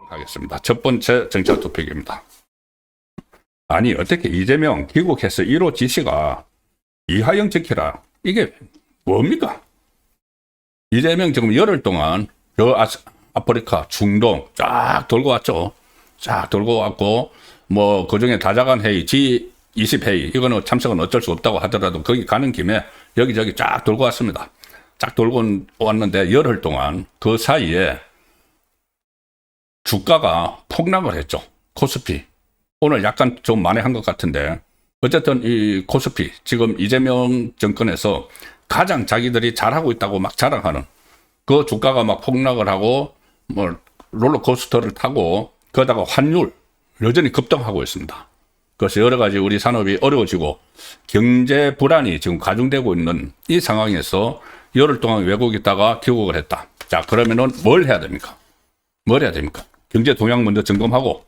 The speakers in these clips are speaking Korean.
하겠습니다. 첫 번째 정치학 토픽입니다. 아니 어떻게 이재명 귀국해서 1호 지시가 이화영 지키라 이게 뭡니까? 이재명 지금 열흘 동안 저 아프리카 중동 쫙 돌고 왔죠. 쫙 돌고 왔고 뭐 그중에 다자간 회의 G20 회의 이거는 참석은 어쩔 수 없다고 하더라도 거기 가는 김에 여기저기 쫙 돌고 왔습니다. 쫙 돌고 왔는데 열흘 동안 그 사이에 주가가 폭락을 했죠. 코스피. 오늘 약간 좀 만회한 것 같은데 어쨌든 이 코스피 지금 이재명 정권에서 가장 자기들이 잘하고 있다고 막 자랑하는 그 주가가 막 폭락을 하고 뭐 롤러코스터를 타고 거기다가 환율 여전히 급등하고 있습니다. 그래서 여러 가지 우리 산업이 어려워지고 경제 불안이 지금 가중되고 있는 이 상황에서 열흘 동안 외국에 있다가 귀국을 했다. 자, 그러면은 뭘 해야 됩니까? 뭘 해야 됩니까? 경제 동향 먼저 점검하고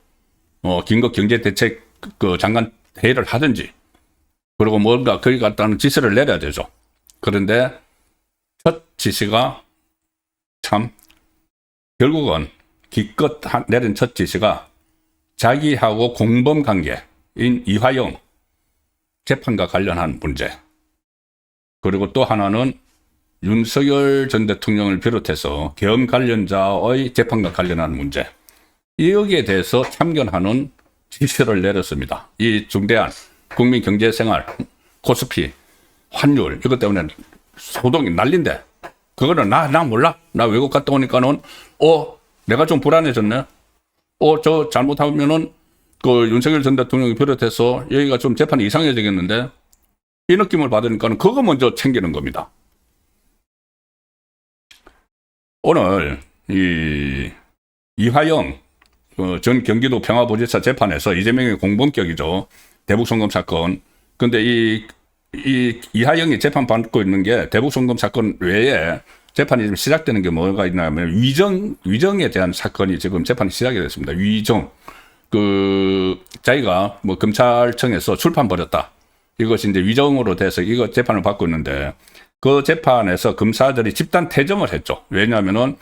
긴급 경제 대책 그 장관 회의를 하든지 그리고 뭔가 거기 갔다는 지시를 내려야 되죠. 그런데 첫 지시가 참 결국은 기껏 내린 첫 지시가 자기하고 공범 관계인 이화영 재판과 관련한 문제 그리고 또 하나는 윤석열 전 대통령을 비롯해서 계엄 관련자의 재판과 관련한 문제 여기에 대해서 참견하는 지시를 내렸습니다. 이 중대한 국민 경제생활, 코스피, 환율 이것 때문에 소동이 난린데 그거는 나 몰라. 나 외국 갔다 오니까는 내가 좀 불안해졌네. 저 잘못하면은 그 윤석열 전 대통령이 비롯해서 여기가 좀 재판이 이상해지겠는데 이 느낌을 받으니까는 그거 먼저 챙기는 겁니다. 오늘 이화영 전 경기도 평화부지사 재판에서 이재명의 공범격이죠. 대북송금 사건. 근데 이화영이 재판받고 있는 게 대북송금 사건 외에 재판이 지금 시작되는 게 뭐가 있냐면 위정에 대한 사건이 지금 재판이 시작이 됐습니다. 위정. 자기가 뭐 검찰청에서 출판 벌였다. 이것이 이제 위정으로 돼서 이거 재판을 받고 있는데 그 재판에서 검사들이 집단 퇴정을 했죠. 왜냐하면은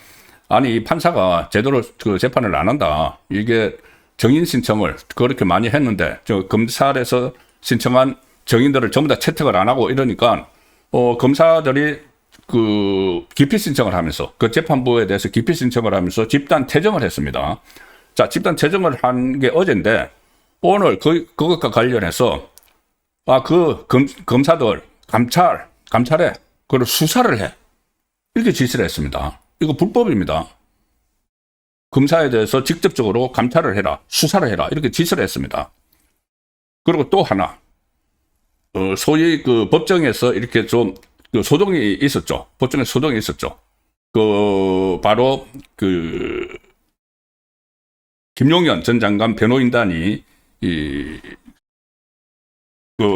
아니 판사가 제대로 그 재판을 안 한다. 이게 정인 신청을 그렇게 많이 했는데 저 검찰에서 신청한 정인들을 전부 다 채택을 안 하고 이러니까 검사들이 그 기피 신청을 하면서 그 재판부에 대해서 기피 신청을 하면서 집단 퇴정을 했습니다. 자, 집단 퇴정을 한 게 어제인데 오늘 그것과 관련해서 검사들 감찰해 그리고 수사를 해 이렇게 지시를 했습니다. 이거 불법입니다. 검사에 대해서 직접적으로 감찰을 해라, 수사를 해라 이렇게 지시를 했습니다. 그리고 또 하나 소위 그 법정에서 이렇게 좀 소동이 있었죠. 법정에 소동이 있었죠. 바로 김용현 전 장관 변호인단이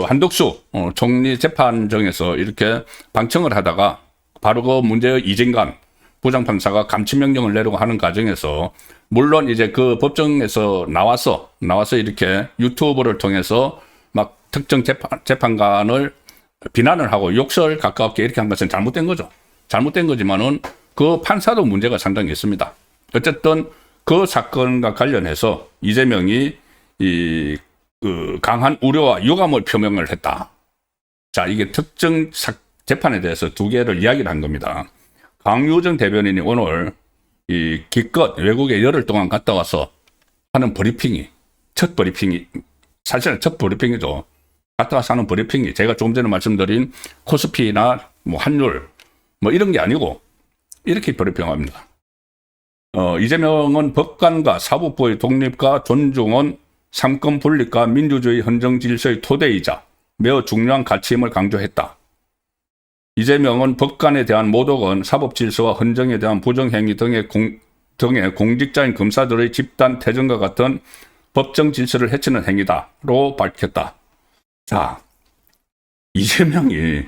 한덕수 총리 재판정에서 이렇게 방청을 하다가 바로 그 문제의 이진관 부장판사가 감치명령을 내려고 하는 과정에서 물론 이제 그 법정에서 나와서 이렇게 유튜브를 통해서 막 특정 재판관을 비난을 하고 욕설 가깝게 이렇게 한 것은 잘못된 거죠. 잘못된 거지만은 그 판사도 문제가 상당히 있습니다. 어쨌든 그 사건과 관련해서 이재명이 강한 우려와 유감을 표명을 했다. 자, 이게 특정 재판에 대해서 두 개를 이야기를 한 겁니다. 강유정 대변인이 오늘 기껏 외국에 열흘 동안 갔다 와서 하는 사실은 첫 브리핑이죠. 갔다 와서 하는 브리핑이 제가 조금 전에 말씀드린 코스피나 뭐 환율 뭐 이런 게 아니고 이렇게 브리핑합니다. 이재명은 법관과 사법부의 독립과 존중은 삼권 분립과 민주주의 헌정 질서의 토대이자 매우 중요한 가치임을 강조했다. 이재명은 법관에 대한 모독은 사법 질서와 헌정에 대한 부정행위 등의 공직자인 검사들의 집단 퇴정과 같은 법정 질서를 해치는 행위다로 밝혔다. 자, 이재명이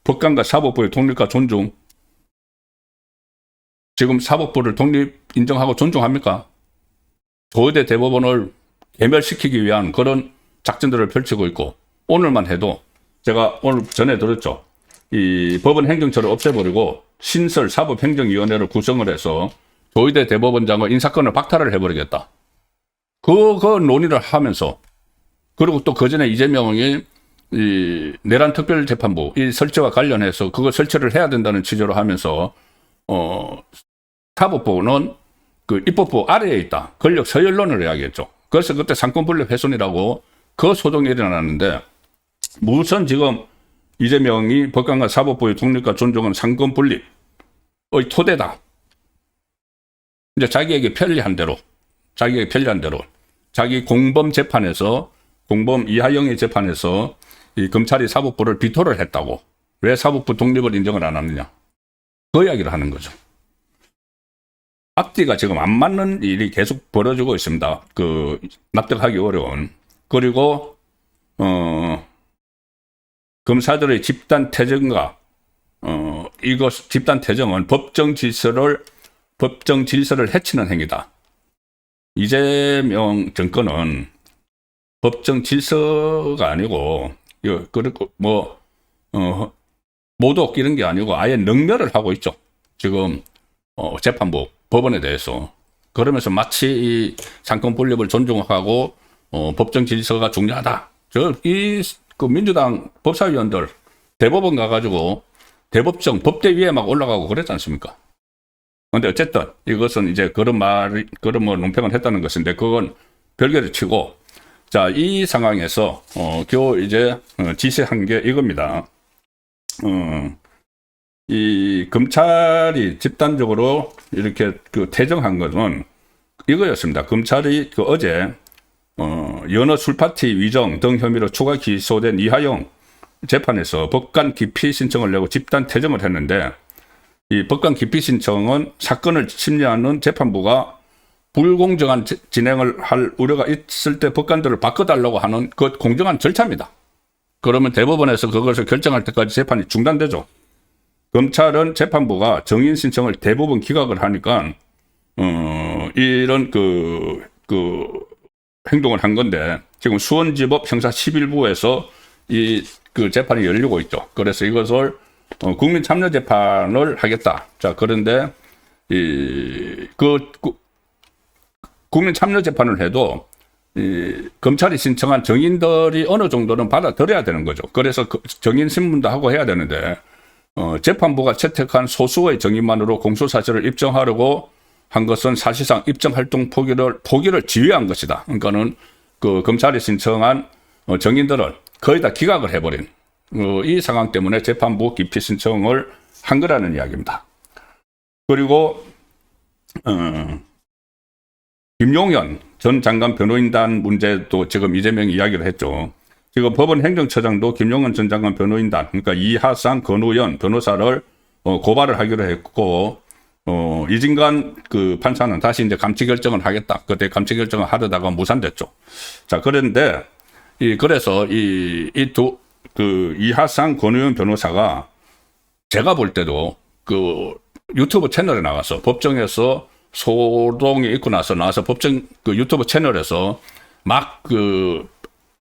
법관과 사법부의 독립과 존중, 지금 사법부를 독립 인정하고 존중합니까? 조의대 대법원을 괴멸시키기 위한 그런 작전들을 펼치고 있고 오늘만 해도 제가 오늘 전에 들었죠. 이 법원 행정처를 없애버리고 신설 사법행정위원회를 구성을 해서 조희대 대법원장의 인사권을 박탈을 해버리겠다. 그 논의를 하면서, 그리고 또 그 전에 이재명이 이 내란 특별재판부 이 설치와 관련해서 그거 설치를 해야 된다는 취지로 하면서 사법부는 그 입법부 아래에 있다. 권력 서열론을 이야기했죠. 그래서 그때 상권분립 훼손이라고 그 소송이 일어났는데, 무슨 지금 이재명이 법관과 사법부의 독립과 존중은 상권분립의 토대다. 이제 자기에게 편리한 대로 자기 공범 재판에서, 공범 이하영의 재판에서 이 검찰이 사법부를 비토를 했다고. 왜 사법부 독립을 인정을 안 하느냐. 그 이야기를 하는 거죠. 앞뒤가 지금 안 맞는 일이 계속 벌어지고 있습니다. 그 납득하기 어려운. 그리고 검사들의 집단 퇴정과 이것 집단 퇴정은 법정 질서를 해치는 행위다. 이재명 정권은 법정 질서가 아니고, 그리고 모독 이런 게 아니고 아예 능멸을 하고 있죠. 지금 재판부 법원에 대해서. 그러면서 마치 이 상권 분립을 존중하고 법정 질서가 중요하다. 그 민주당 법사위원들 대법원 가가지고 대법정 법대 위에 막 올라가고 그랬지 않습니까? 근데 어쨌든 이것은 이제 그런 논평을 했다는 것인데, 그건 별개를 치고, 자, 이 상황에서 겨우 이제 지시한 게 이겁니다. 이 검찰이 집단적으로 이렇게 그 퇴정한 것은 이거였습니다. 검찰이 그 어제 연어 술파티 위정 등 혐의로 추가 기소된 이하영 재판에서 법관 기피 신청을 내고 집단 퇴정을 했는데, 이 법관 기피 신청은 사건을 심리하는 재판부가 불공정한 진행을 할 우려가 있을 때 법관들을 바꿔달라고 하는 그 공정한 절차입니다. 그러면 대법원에서 그것을 결정할 때까지 재판이 중단되죠. 검찰은 재판부가 정인 신청을 대부분 기각을 하니까 이런 그 행동을 한 건데, 지금 수원지법 형사 11부에서 그 재판이 열리고 있죠. 그래서 이것을 국민참여재판을 하겠다. 자, 그런데 국민참여재판을 해도 검찰이 신청한 정인들이 어느 정도는 받아들여야 되는 거죠. 그래서 정인 신문도 하고 해야 되는데, 재판부가 채택한 소수의 정인만으로 공소사실을 입증하려고 한 것은 사실상 입증활동 포기를 지휘한 것이다. 그러니까는 그 검찰이 신청한 정인들을 거의 다 기각을 해버린 이 상황 때문에 재판부 기피 신청을 한 거라는 이야기입니다. 그리고 김용현 전 장관 변호인단 문제도 지금 이재명이 이야기를 했죠. 지금 법원 행정처장도 김용현 전 장관 변호인단, 그러니까 이하상, 건우연 변호사를 고발을 하기로 했고, 이진관 그 판사는 다시 이제 감치 결정을 하겠다. 그때 감치 결정을 하려다가 무산됐죠. 자, 그런데 그래서 그 이하상, 건우연 변호사가 제가 볼 때도 그 유튜브 채널에 나가서 법정에서 소동이 있고 나서 법정 그 유튜브 채널에서 막 그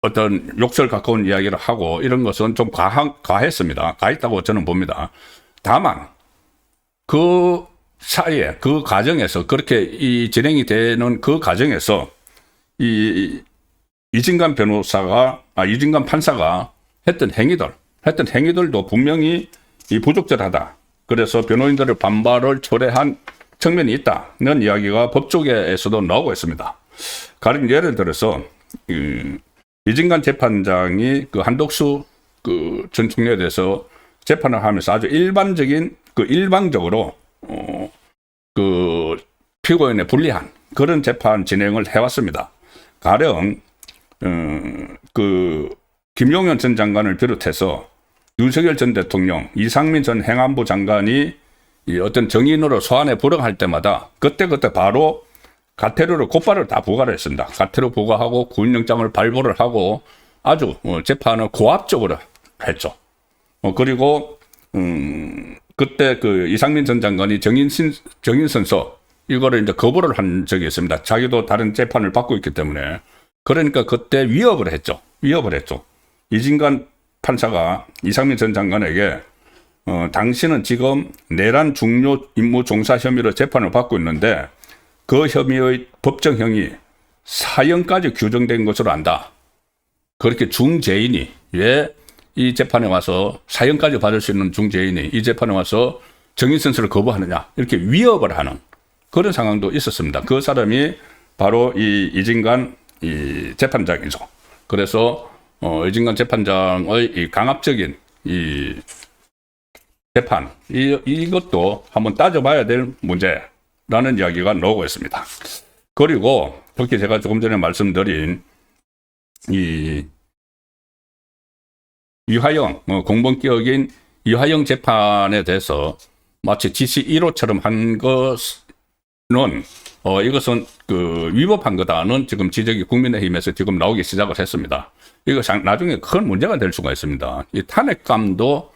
어떤 욕설 가까운 이야기를 하고 이런 것은 좀 과했습니다. 과했다고 저는 봅니다. 다만 그 사이에 그 과정에서 그렇게 진행이 되는 그 과정에서 이진관 판사가 했던 행위들도 분명히 부적절하다. 그래서 변호인들의 반발을 초래한 측면이 있다는 이야기가 법조계에서도 나오고 있습니다. 가령 예를 들어서 이진관 재판장이 그 한덕수 그 전 총리에 대해서 재판을 하면서 아주 일방적으로 그 피고인에 불리한 그런 재판 진행을 해왔습니다. 가령 그 김용현 전 장관을 비롯해서 윤석열 전 대통령, 이상민 전 행안부 장관이 어떤 정인으로 소환에 불응할 때마다 그때 바로 가태료를 곧바로 다 부과를 했습니다. 가태료 부과하고 구인영장을 발부를 하고 아주 재판을 고압적으로 했죠. 그리고 그때 그 이상민 전 장관이 정인 선서 이거를 이제 거부를 한 적이 있습니다. 자기도 다른 재판을 받고 있기 때문에. 그러니까 그때 위협을 했죠. 이진관 판사가 이상민 전 장관에게 당신은 지금 내란 중요 임무 종사 혐의로 재판을 받고 있는데 그 혐의의 법정형이 사형까지 규정된 것으로 안다. 그렇게 중죄인이 왜 이 재판에 와서 사형까지 받을 수 있는 중죄인이 이 재판에 와서 정인선서를 거부하느냐 이렇게 위협을 하는 그런 상황도 있었습니다. 그 사람이 바로 이 이진관 이 재판장이죠. 그래서 이진관 재판장의 이 강압적인 이 재판 이것도 한번 따져봐야 될 문제라는 이야기가 나오고 있습니다. 그리고 특히 제가 조금 전에 말씀드린 이 이화영 공범기억인 이화영 재판에 대해서 마치 GC 1호처럼 한 것은 이것은 그 위법한 거다는 지금 지적이 국민의힘에서 지금 나오기 시작을 했습니다. 이거 나중에 큰 문제가 될 수가 있습니다. 이 탄핵감도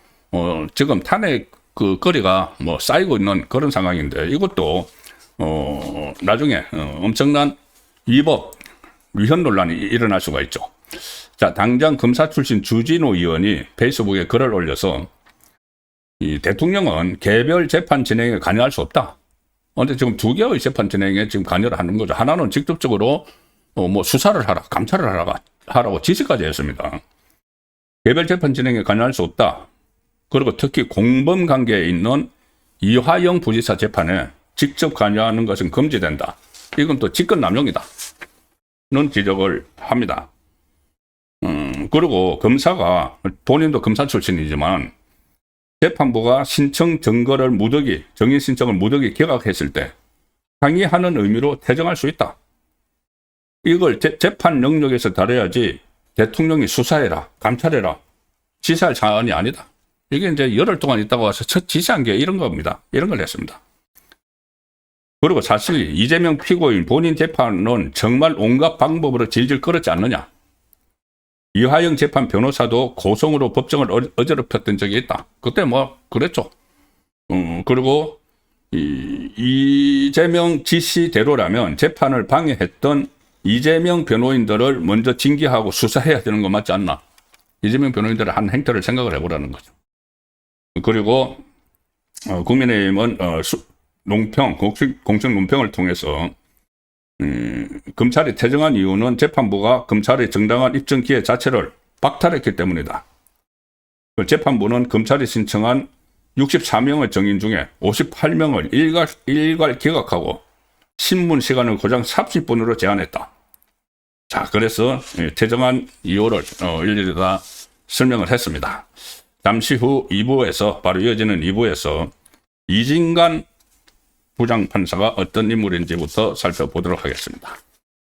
지금 탄핵 그 거리가 뭐 쌓이고 있는 그런 상황인데 이것도 나중에 엄청난 위법 위헌 논란이 일어날 수가 있죠. 자, 당장 검사 출신 주진우 의원이 페이스북에 글을 올려서 이 대통령은 개별 재판 진행에 관여할 수 없다. 그런데 지금 두 개의 재판 진행에 지금 관여를 하는 거죠. 하나는 직접적으로 뭐 수사를 하라, 감찰을 하라고 지시까지 했습니다. 개별 재판 진행에 관여할 수 없다. 그리고 특히 공범 관계에 있는 이화영 부지사 재판에 직접 관여하는 것은 금지된다. 이건 또 직권남용이다. 는 지적을 합니다. 그리고 검사가 본인도 검사 출신이지만 재판부가 신청 증거를 무더기 정인 신청을 무더기 기각했을 때 항의하는 의미로 태정할 수 있다. 이걸 재판 영역에서 다뤄야지 대통령이 수사해라, 감찰해라, 지시할 사안이 아니다. 이게 이제 열흘 동안 있다가 와서 첫 지시한 게 이런 겁니다. 이런 걸 했습니다. 그리고 사실 이재명 피고인 본인 재판은 정말 온갖 방법으로 질질 끌었지 않느냐. 이화영 재판 변호사도 고성으로 법정을 어지럽혔던 적이 있다. 그때 뭐 그랬죠. 그리고 이재명 지시대로라면 재판을 방해했던 이재명 변호인들을 먼저 징계하고 수사해야 되는 거 맞지 않나. 이재명 변호인들의 한 행태를 생각을 해보라는 거죠. 그리고 국민의힘은 공식 논평을 통해서 검찰이 퇴정한 이유는 재판부가 검찰의 정당한 입증 기회 자체를 박탈했기 때문이다. 재판부는 검찰이 신청한 64명의 정인 중에 58명을 일괄 기각하고 신문 시간을 고작 30분으로 제한했다. 자, 그래서 퇴정한 이유를 일일이 다 설명을 했습니다. 잠시 후 2부에서 바로 이어지는 2부에서 이진관 부장판사가 어떤 인물인지부터 살펴보도록 하겠습니다.